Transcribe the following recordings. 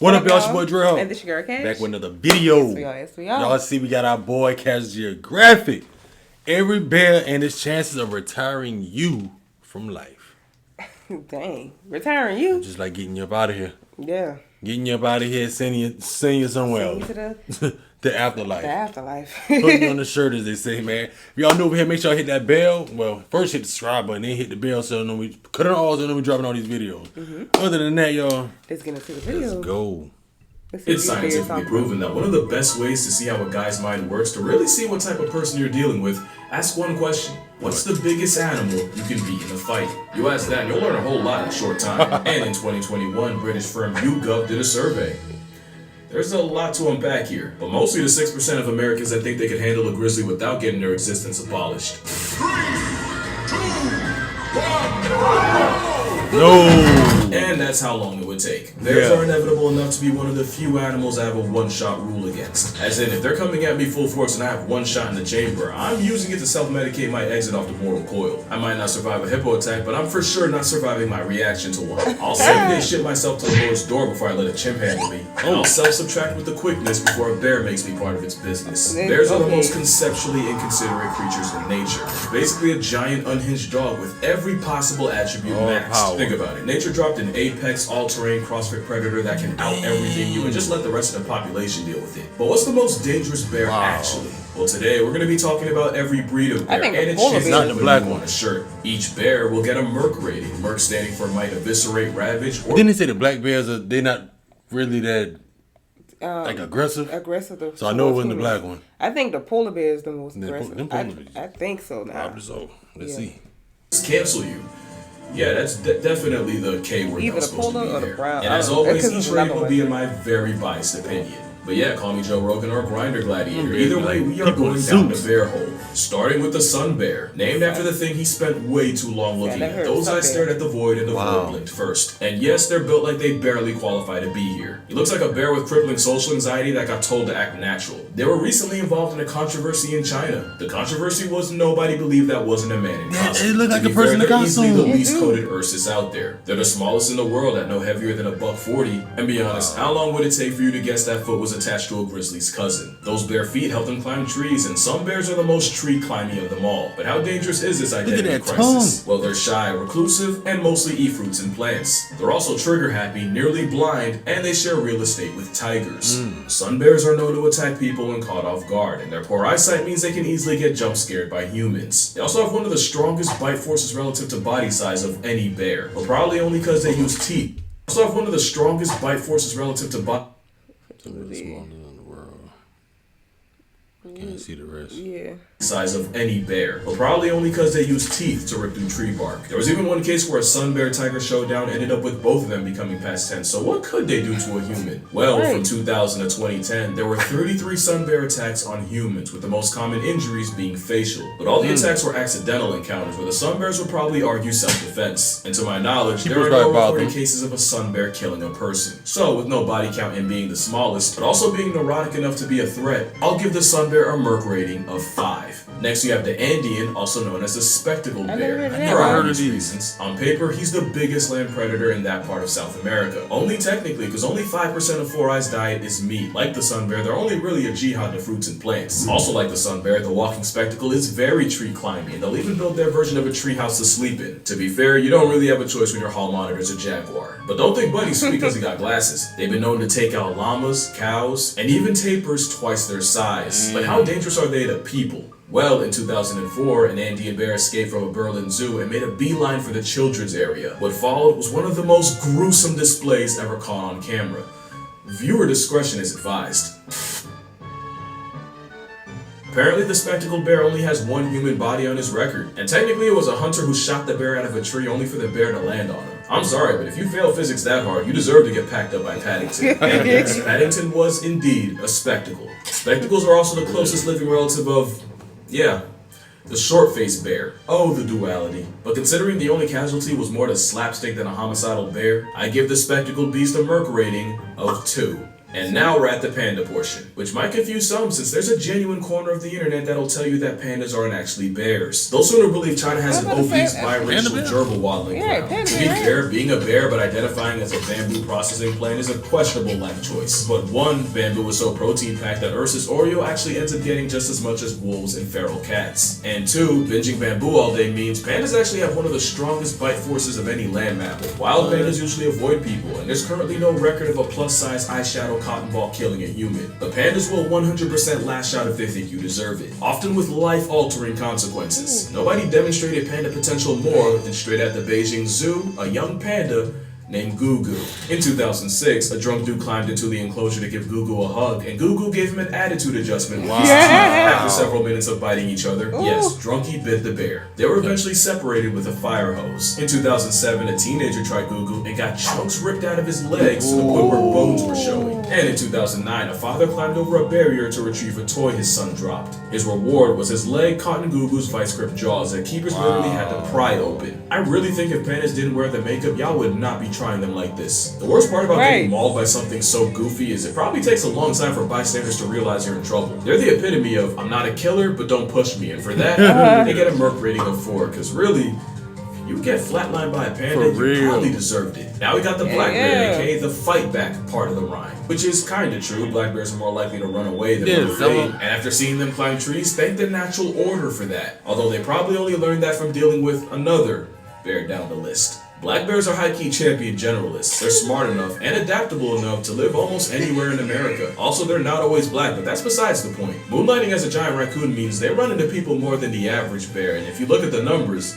What up, y'all? It's your boy Dre. And this your girl Cash. Back with another video. Yes, we are. Y'all see we got our boy Cash Geographic. Every bear and its chances of retiring you from life. Dang. Retiring you? Just like getting you up out of here. Yeah. Getting you up out of here, sending you somewhere else. To the afterlife. The afterlife. Putting you on the shirt, as they say, man. If y'all new over here, make sure y'all hit that bell. Well, first hit the subscribe button, then hit the bell so then we cut it all so then we dropping all these videos. Other than that, y'all, let's get into the video. Let's go. It's scientifically proven that one of the best ways to see how a guy's mind works, to really see what type of person you're dealing with, ask one question. What's the biggest animal you can beat in a fight? You ask that and you'll learn a whole lot in a short time. And in 2021, British firm YouGov did a survey. There's a lot to unpack here, but mostly the 6% of Americans that think they could handle a grizzly without getting their existence abolished. 3, 2, 1, no! And that's how long it would take. Bears are inevitable enough to be one of the few animals I have a one-shot rule against. As in, if they're coming at me full force and I have one shot in the chamber, I'm using it to self-medicate my exit off the mortal coil. I might not survive a hippo attack, but I'm for sure not surviving my reaction to one. I'll segregate shit myself to the Lord's door before I let a chimp handle me. And I'll self-subtract with the quickness before a bear makes me part of its business. Bears are the most conceptually inconsiderate creatures in nature. Basically a giant unhinged dog with every possible attribute maxed. Think about it. Nature dropped an apex, all-terrain, CrossFit predator that can out-everything you and just let the rest of the population deal with it. But what's the most dangerous bear actually? Well, today we're going to be talking about every breed of bear and its chances not the black one on a shirt. Each bear will get a Merc rating. Merc standing for might eviscerate, ravage, or... Didn't they say the black bears they're not really that like aggressive? So I know it wasn't the black one. I think the polar bear is the most aggressive. Them I think so now. Probably so. Let's see. Cancel you. Yeah, that's definitely the K word. Either the polar or the brown. And as always, each rating will be in my very biased opinion. But yeah, call me Joe Rogan or Grinder Gladiator. Either way, we are going down the bear hole. Starting with the sun bear, named after the thing he spent way too long looking at. Those eyes stared at the void and the void blinked first. And yes, they're built like they barely qualify to be here. He looks like a bear with crippling social anxiety that got told to act natural. They were recently involved in a controversy in China. The controversy was nobody believed that wasn't a man in costume. It looked like a person in costume. Easily the least coated Ursus out there. They're the smallest in the world at no heavier than $140. And be honest, how long would it take for you to guess that foot was attached to a grizzly's cousin? Those bare feet help them climb trees, and some bears are the most tree climbing of them all. But how dangerous is this identity crisis? Well, they're shy, reclusive, and mostly eat fruits and plants. They're also trigger happy, nearly blind, and they share real estate with tigers. Sun bears are known to attack people when caught off guard, and their poor eyesight means they can easily get jump scared by humans. They also have one of the strongest bite forces relative to body size of any bear, but probably only because they use teeth. They also have one of the strongest bite forces relative to body. Can't see the rest. Size of any bear, but probably only because they use teeth to rip through tree bark. There was even one case where a sun bear tiger showdown ended up with both of them becoming past tense. So what could they do to a human? Well, from 2000 to 2010, there were 33 sun bear attacks on humans, with the most common injuries being facial. But all the attacks were accidental encounters, where the sun bears would probably argue self-defense. And to my knowledge, there are no recorded cases of a sun bear killing a person. So, with no body count and being the smallest, but also being neurotic enough to be a threat, I'll give the sun bear a Merc rating of 5. Next, you have the Andean, also known as the spectacled bear. For obvious reasons, on paper, he's the biggest land predator in that part of South America. Only technically, because only 5% of Four Eyes' diet is meat. Like the sun bear, they're only really a jihad to fruits and plants. Also like the sun bear, the walking spectacle is very tree climbing, and they'll even build their version of a tree house to sleep in. To be fair, you don't really have a choice when your hall monitor's a jaguar. But don't think Buddy's sweet because he got glasses. They've been known to take out llamas, cows, and even tapirs twice their size. But how dangerous are they to people? Well, in 2004, an Andean bear escaped from a Berlin zoo and made a beeline for the children's area. What followed was one of the most gruesome displays ever caught on camera. Viewer discretion is advised. Apparently, the spectacled bear only has one human body on his record, and technically it was a hunter who shot the bear out of a tree only for the bear to land on him. I'm sorry, but if you fail physics that hard, you deserve to get packed up by Paddington. And yes, Paddington was indeed a spectacle. Spectacles are also the closest living relative of... the short-faced bear. Oh, the duality. But considering the only casualty was more to slapstick than a homicidal bear, I give the spectacled beast a Merc rating of 2. And now we're at the panda portion, which might confuse some since there's a genuine corner of the internet that'll tell you that pandas aren't actually bears. They'll sooner believe China has an obese biracial gerbil waddling around. To be fair, being a bear but identifying as a bamboo processing plant is a questionable life choice. But one, bamboo is so protein packed that Ursus Oreo actually ends up getting just as much as wolves and feral cats. And two, binging bamboo all day means pandas actually have one of the strongest bite forces of any land mammal. Wild pandas usually avoid people, and there's currently no record of a plus-size eyeshadow cotton ball killing a human. But pandas will 100% lash out if they think you deserve it, often with life-altering consequences. Nobody demonstrated panda potential more than straight at the Beijing Zoo, a young panda named Gugu. In 2006, a drunk dude climbed into the enclosure to give Gugu a hug, and Gugu gave him an attitude adjustment. Wow. After several minutes of biting each other, yes, Drunky bit the bear. They were eventually separated with a fire hose. In 2007, a teenager tried Gugu and got chunks ripped out of his legs to the point where bones were showing. And in 2009, a father climbed over a barrier to retrieve a toy his son dropped. His reward was his leg caught in Gugu's vice grip jaws that keepers literally had to pry open. I really think if pandas didn't wear the makeup, y'all would not be trying them like this. The worst part about getting mauled by something so goofy is it probably takes a long time for bystanders to realize you're in trouble. They're the epitome of, I'm not a killer, but don't push me. And for that, they get a Merc rating of 4, because really, you get flatlined by a panda, you probably deserved it. Now we got the black bear, aka the fight back part of the rhyme. Which is kinda true, black bears are more likely to run away than run away. And after seeing them climb trees, thank the natural order for that. Although they probably only learned that from dealing with another bear down the list. Black bears are high-key champion generalists. They're smart enough and adaptable enough to live almost anywhere in America. Also, they're not always black, but that's besides the point. Moonlighting as a giant raccoon means they run into people more than the average bear, and if you look at the numbers,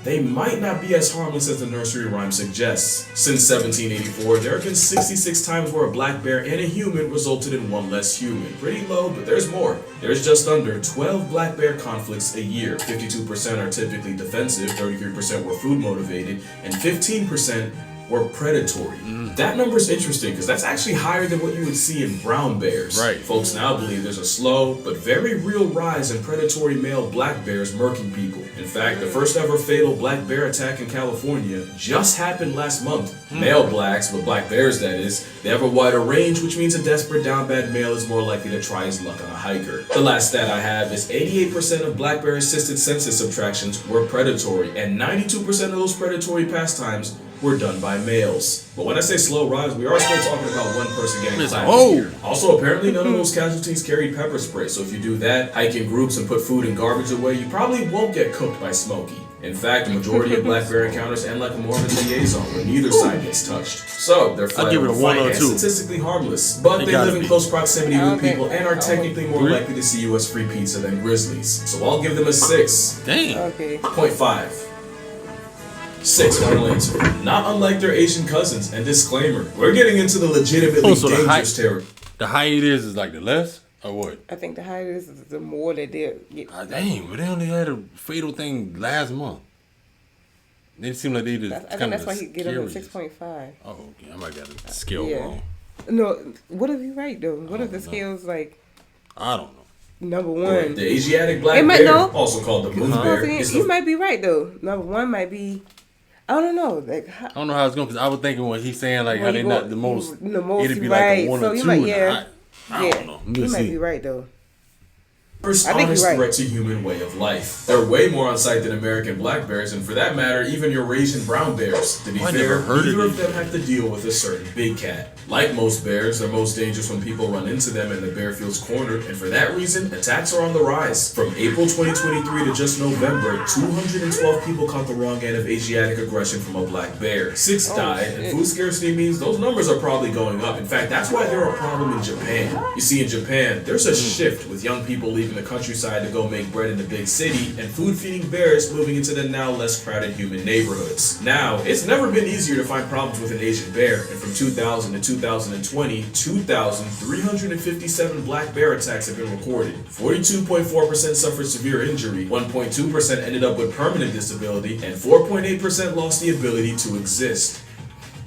they might not be as harmless as the nursery rhyme suggests. Since 1784, there have been 66 times where a black bear and a human resulted in one less human. Pretty low, but there's more. There's just under 12 black bear conflicts a year. 52% are typically defensive, 33% were food motivated, and 15% were predatory. That number's interesting because that's actually higher than what you would see in brown bears. Right. Folks now believe there's a slow but very real rise in predatory male black bears murking people. In fact, the first ever fatal black bear attack in California just happened last month. Male blacks, but black bears that is, they have a wider range, which means a desperate down bad male is more likely to try his luck on a hiker. The last stat I have is 88% of black bear assisted census subtractions were predatory, and 92% of those predatory pastimes were done by males. But when I say slow rise, we are still talking about one person getting clapped here. Also, apparently none of those casualties carried pepper spray, so if you do that, hike in groups and put food and garbage away, you probably won't get cooked by Smokey. In fact, the majority of black bear encounters end like a Mormon liaison, where neither side gets touched. So, they're flat out fight and statistically harmless, but they live in close proximity with people and are technically more likely to see you as free pizza than grizzlies. So I'll give them a 6. Damn. Okay. 0.5. 6 final answer. Not unlike their Asian cousins. And disclaimer, we're getting into the legitimately dangerous territory. The higher it is like the less, or what? I think the higher it is, the more that they're... Dang, but they only had a fatal thing last month. It seemed like they just I think that's why he get up at 6.5. Oh, okay. I might got the scale wrong. No, what if you right, though? What if the scale's like... I don't know. Number 1. The Asiatic black bear, also called the moon bear. You might be right, though. Number 1 might be... I don't know. Like, I don't know how it's going, because I was thinking when he's saying like how they not the most, it'd be right. like a 1 so or 2. Might, I don't know. You might be right though. First honest threat to human way of life. They're way more on sight than American black bears, and for that matter, even Eurasian brown bears. To be fair, neither of them have to deal with a certain big cat. Like most bears, they're most dangerous when people run into them and the bear feels cornered, and for that reason, attacks are on the rise. From April 2023 to just November, 212 people caught the wrong end of Asiatic aggression from a black bear. 6 died, and food scarcity means those numbers are probably going up. In fact, that's why they're a problem in Japan. You see, in Japan, there's a shift with young people leaving the countryside to go make bread in the big city, and food-feeding bears moving into the now less crowded human neighborhoods. Now, it's never been easier to find problems with an Asian bear, and from 2000 to 2020, 2,357 black bear attacks have been recorded. 42.4% suffered severe injury, 1.2% ended up with permanent disability, and 4.8% lost the ability to exist.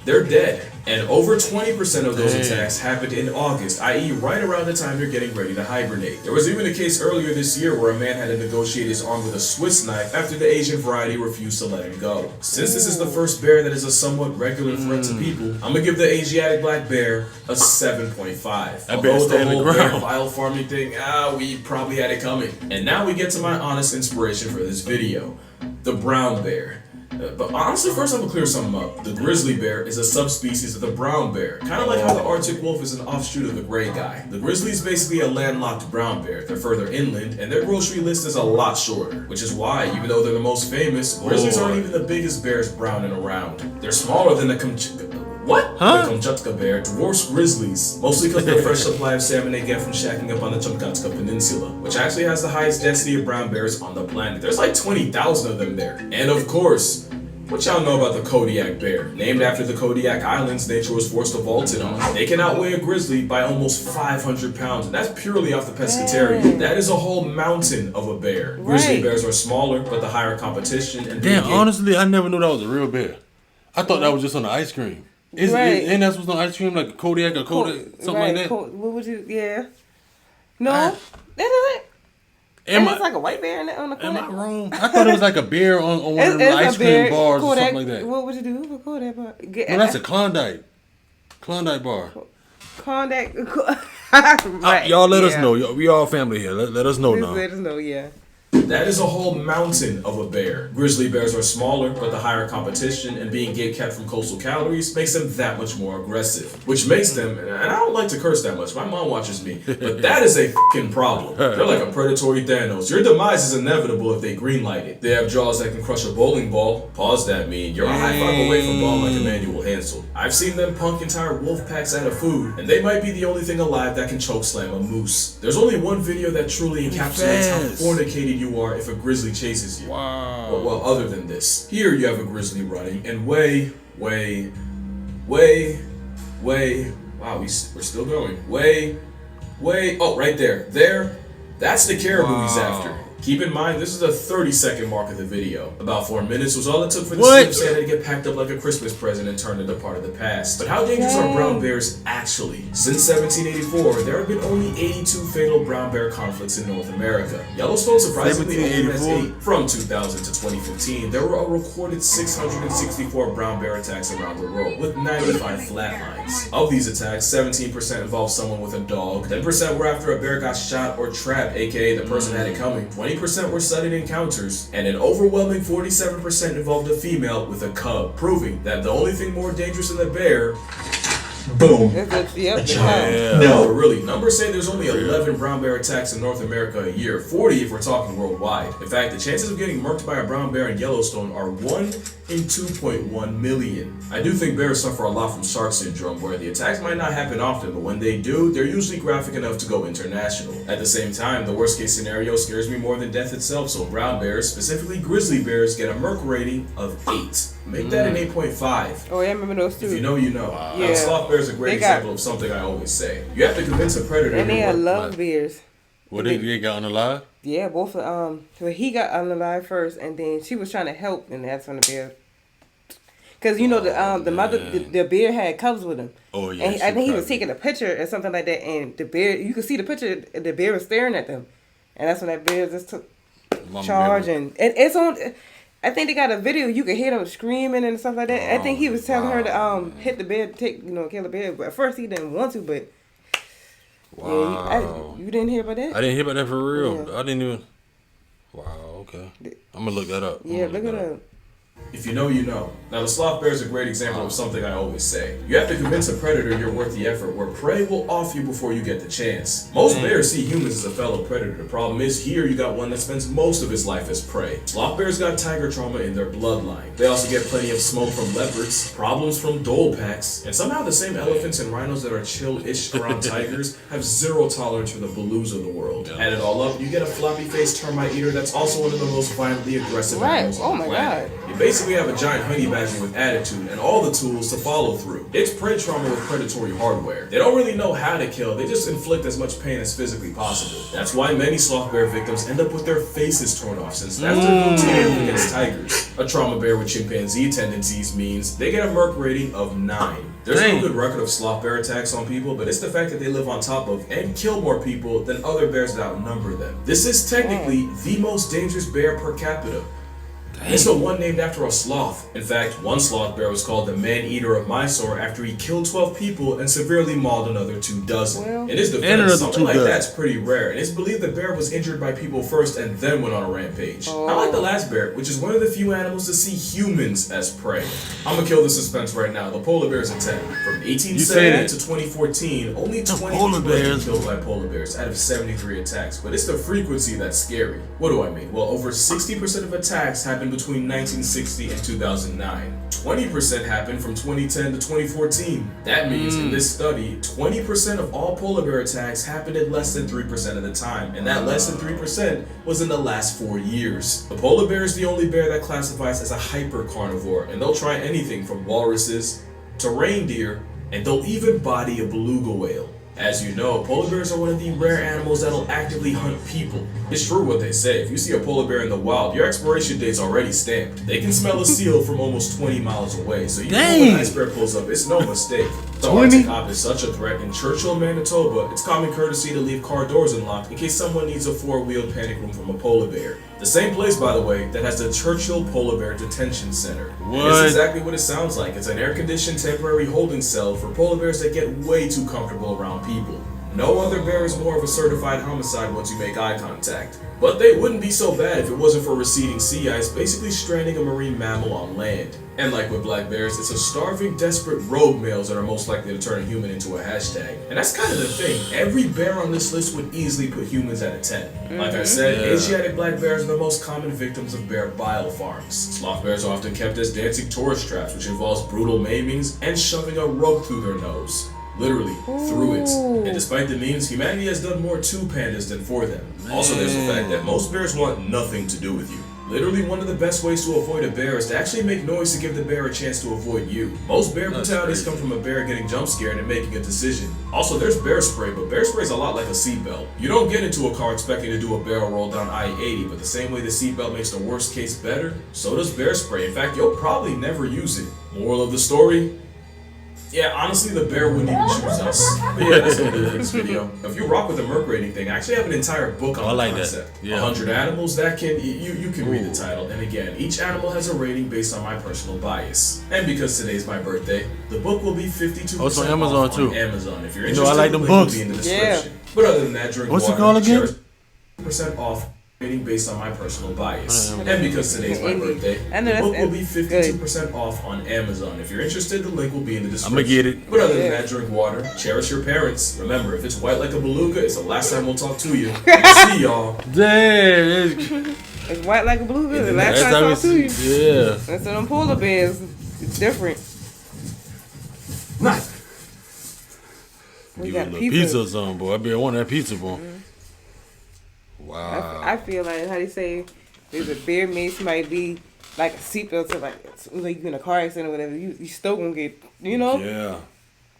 they're dead. And over 20% of those attacks happened in August, i.e. right around the time you're getting ready to hibernate. There was even a case earlier this year where a man had to negotiate his arm with a Swiss knife after the Asian variety refused to let him go. Since this is the first bear that is a somewhat regular threat to people, I'm gonna give the Asiatic black bear a 7.5. Although the whole bear file farming thing, we probably had it coming. And now we get to my honest inspiration for this video, the brown bear. But honestly, first I'm gonna clear something up. The grizzly bear is a subspecies of the brown bear, kind of like how the Arctic wolf is an offshoot of the gray guy. The grizzly is basically a landlocked brown bear. They're further inland, and their grocery list is a lot shorter, which is why, even though they're the most famous, grizzlies aren't even the biggest bears brown and around. They're smaller than the The Kamchatka bear dwarfs grizzlies, mostly because of the fresh supply of salmon they get from shacking up on the Kamchatka Peninsula, which actually has the highest density of brown bears on the planet. There's like 20,000 of them there. And of course, what y'all know about the Kodiak bear? Named after the Kodiak Islands nature was forced to vault in on. They can outweigh a grizzly by almost 500 pounds, and that's purely off the pescatarian. That is a whole mountain of a bear. Grizzly bears are smaller, but the higher competition and honestly, I never knew that was a real bear. I thought that was just on the ice cream. And that's what's on ice cream, like a Kodiak or Kodak, something like that. What would you? Yeah. No, that isn't. It's like a white bear on the Kodak. Am I wrong? I thought it was like a bear on one of the ice cream bars or something like that. What would you do for Kodak bar? No, that's a Klondike bar. Klondike. Y'all let us know. We all family here. Let us know now. Let us know, yeah. That is a whole mountain of a bear. Grizzly bears are smaller, but the higher competition and being gate-kept from coastal calories makes them that much more aggressive. Which makes them, and I don't like to curse that much, my mom watches me, but that is a f***ing problem. They're like a predatory Thanos. Your demise is inevitable if they greenlight it. They have jaws that can crush a bowling ball. Pause that mean. You're a high five away from balling like Emmanuel Hansel. I've seen them punk entire wolf packs out of food, and they might be the only thing alive that can chokeslam a moose. There's only one video that truly encapsulates how fornicated you are if a grizzly chases you. Wow. Well, other than this, here you have a grizzly running, and wow, we're still going. Oh, right there, that's the caribou he's after. Keep in mind, this is a 30-second mark of the video. About 4 minutes was all it took for the Slim Santa to get packed up like a Christmas present and turned into part of the past. But how dangerous are brown bears actually? Since 1784, there have been only 82 fatal brown bear conflicts in North America. Yellowstone surprisingly only has 8. From 2000 to 2015, there were a recorded 664 brown bear attacks around the world, with 95 flatlines. Of these attacks, 17% involved someone with a dog, 10% were after a bear got shot or trapped, aka the person had it coming, 20% were sudden encounters, and an overwhelming 47% involved a female with a cub, proving that the only thing more dangerous than a bear. Boom. No, really. Numbers say there's only 11 brown bear attacks in North America a year, 40 if we're talking worldwide. In fact, the chances of getting murked by a brown bear in Yellowstone are 1 in 2.1 million. I do think bears suffer a lot from shark syndrome, where the attacks might not happen often, but when they do, they're usually graphic enough to go international. At the same time, the worst case scenario scares me more than death itself, so brown bears, specifically grizzly bears, get a Merc rating of 8. Make that an 8.5. Oh, yeah, I remember those two. If you know, you know. Wow. Now, sloth bear is a great example of something I always say. You have to convince a predator. And they love bears. Well, they got unalive? Yeah, both of well, he got unalive first, and then she was trying to help, and that's when the bear. Because you know the mother, the bear had cubs with him. Oh yeah. And I think he was taking a picture or something like that, and the bear, you could see the picture. The bear was staring at them, and that's when that bear just took charge, and it's on. I think they got a video. You could hear them screaming and stuff like that. I think he was telling her to hit the bear, kill the bear. But at first he didn't want to, but wow, you didn't hear about that? I didn't hear about that for real. Yeah. I didn't even. Wow. Okay. I'm gonna look that up. Yeah, look it up. If you know, you know. Now, the sloth bear is a great example of something I always say. You have to convince a predator you're worth the effort, where prey will off you before you get the chance. Most bears see humans as a fellow predator. The problem is, here you got one that spends most of his life as prey. Sloth bears got tiger trauma in their bloodline. They also get plenty of smoke from leopards, problems from dhole packs, and somehow the same elephants and rhinos that are chill-ish around tigers have zero tolerance for the baloos of the world. Add it all up, you get a floppy-faced termite eater that's also one of the most violently aggressive animals on the planet. You basically have a giant honey badger with attitude and all the tools to follow through. It's prey trauma with predatory hardware. They don't really know how to kill, they just inflict as much pain as physically possible. That's why many sloth bear victims end up with their faces torn off, since that's their go-to against tigers. A trauma bear with chimpanzee tendencies means they get a Merc rating of 9. There's no good record of sloth bear attacks on people, but it's the fact that they live on top of and kill more people than other bears that outnumber them. This is technically the most dangerous bear per capita. It's the one named after a sloth. In fact, one sloth bear was called the man-eater of Mysore after he killed 12 people and severely mauled another 24. In his defense, something like that's pretty rare, and it's believed the bear was injured by people first and then went on a rampage. I like the last bear, which is one of the few animals to see humans as prey. I'm gonna kill the suspense right now. The polar bear's a 10. From 1870 to 2014, only 20 people have been killed by polar bears out of 73 attacks, but it's the frequency that's scary. What do I mean? Well, over 60% of attacks happen between 1960 and 2009. 20% happened from 2010 to 2014. That means in this study, 20% of all polar bear attacks happened in less than 3% of the time, and that less than 3% was in the last 4 years. The polar bear is the only bear that classifies as a hypercarnivore, and they'll try anything from walruses to reindeer, and they'll even body a beluga whale. As you know, polar bears are one of the rare animals that'll actively hunt people. It's true what they say, if you see a polar bear in the wild, your expiration date's already stamped. They can smell a seal from almost 20 miles away, so you know when an ice bear pulls up, it's no mistake. The Arctic hop is such a threat. In Churchill, Manitoba, it's common courtesy to leave car doors unlocked in case someone needs a 4-wheeled panic room from a polar bear. The same place, by the way, that has the Churchill Polar Bear Detention Center. It's exactly what it sounds like. It's an air-conditioned temporary holding cell for polar bears that get way too comfortable around people. No other bear is more of a certified homicide once you make eye contact. But they wouldn't be so bad if it wasn't for receding sea ice basically stranding a marine mammal on land. And like with black bears, it's a starving, desperate rogue males that are most likely to turn a human into a hashtag. And that's kind of the thing. Every bear on this list would easily put humans at a 10. Like I said, Asiatic black bears are the most common victims of bear bile farms. Sloth bears are often kept as dancing tourist traps, which involves brutal maimings and shoving a rope through their nose. Literally, through it. And despite the memes, humanity has done more to pandas than for them. Also, there's the fact that most bears want nothing to do with you. Literally, one of the best ways to avoid a bear is to actually make noise to give the bear a chance to avoid you. Most bear brutalities come from a bear getting jump scared and making a decision. Also, there's bear spray, but bear spray is a lot like a seatbelt. You don't get into a car expecting to do a barrel roll down I-80, but the same way the seatbelt makes the worst case better, so does bear spray. In fact, you'll probably never use it. Moral of the story? Yeah, honestly, the bear wouldn't even choose us. But yeah, that's the end of this video. If you rock with the Merc rating thing, I actually have an entire book on the concept. 100 animals that can, you can read the title. And again, each animal has a rating based on my personal bias. And because today's my birthday, the book will be 52% on Amazon off too. on Amazon. If you're interested, I like the them link books. will be in the description. But other than that, drink What's water. it called again? 50% off. Rating based on my personal bias. And because today's my birthday, the book will be 52% off on Amazon. If you're interested, the link will be in the description. I'm gonna get it. But other than that, drink water, cherish your parents. Remember, if it's white like a beluga, it's the last time we'll talk to you. See y'all. Damn. It's white like a beluga. The last time I talk to you. Yeah. That's them polar bears. It's different. We Give got a little pizza or something, boy. I bet I want that pizza, boy. Wow. I feel like, how they say, there's a bear mace might be like a seatbelt to like you in a car accident or whatever. You still gonna get, you know? Yeah.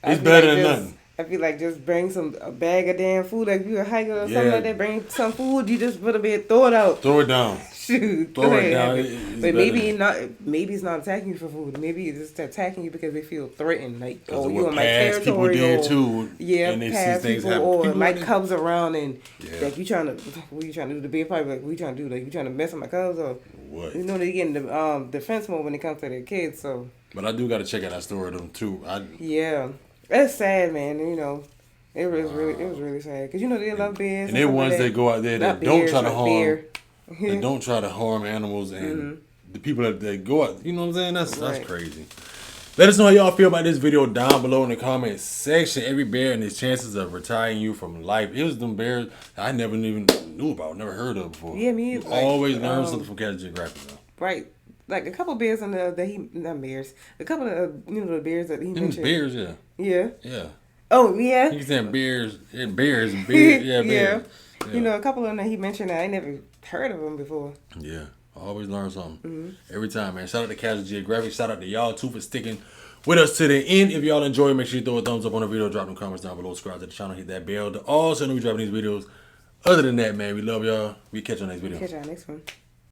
It's better than nothing. I feel like just bring a bag of damn food, like if you're a hiker or something like that, bring some food, you just put a bit, throw it out. Throw it down. Shoot. Throw it down. But maybe it's not attacking you for food. Maybe it's just attacking you because they feel threatened. Like, oh, you in my territory. People did too. Yeah, and they past see things people, happen. or People my cubs around and like, what you trying to do? The bear probably like, what you trying to do? Like, you trying to mess with my cubs or what? You know, they get in the defense mode when it comes to their kids. So. But I do got to check out that story of them too. Yeah, it's sad, man. You know. It was really sad because you know they love bears. And they're ones that go out there that don't try to harm. That don't try to harm animals and the people that go out. You know what I'm saying? That's crazy. Let us know how y'all feel about this video down below in the comment section. Every bear and its chances of retiring you from life. It was them bears I never even knew about, never heard of before. Yeah, me. You always learn something from Geographic though. Right. Like a couple bears on the not bears. A couple of the bears that he mentioned. Bears, yeah. Yeah. Yeah. Oh yeah. He's saying bears, yeah, bears. Yeah, bears. Yeah. You know, a couple of them that he mentioned, I never heard of them before. Yeah. Always learn something. Every time, man. Shout out to Casual Geographic. Shout out to y'all, too, for sticking with us to the end. If y'all enjoy, make sure you throw a thumbs up on the video. Drop them comments down below. Subscribe to the channel. Hit that bell to also know we dropping these videos. Other than that, man, we love y'all. We catch you on next video. Catch y'all next one.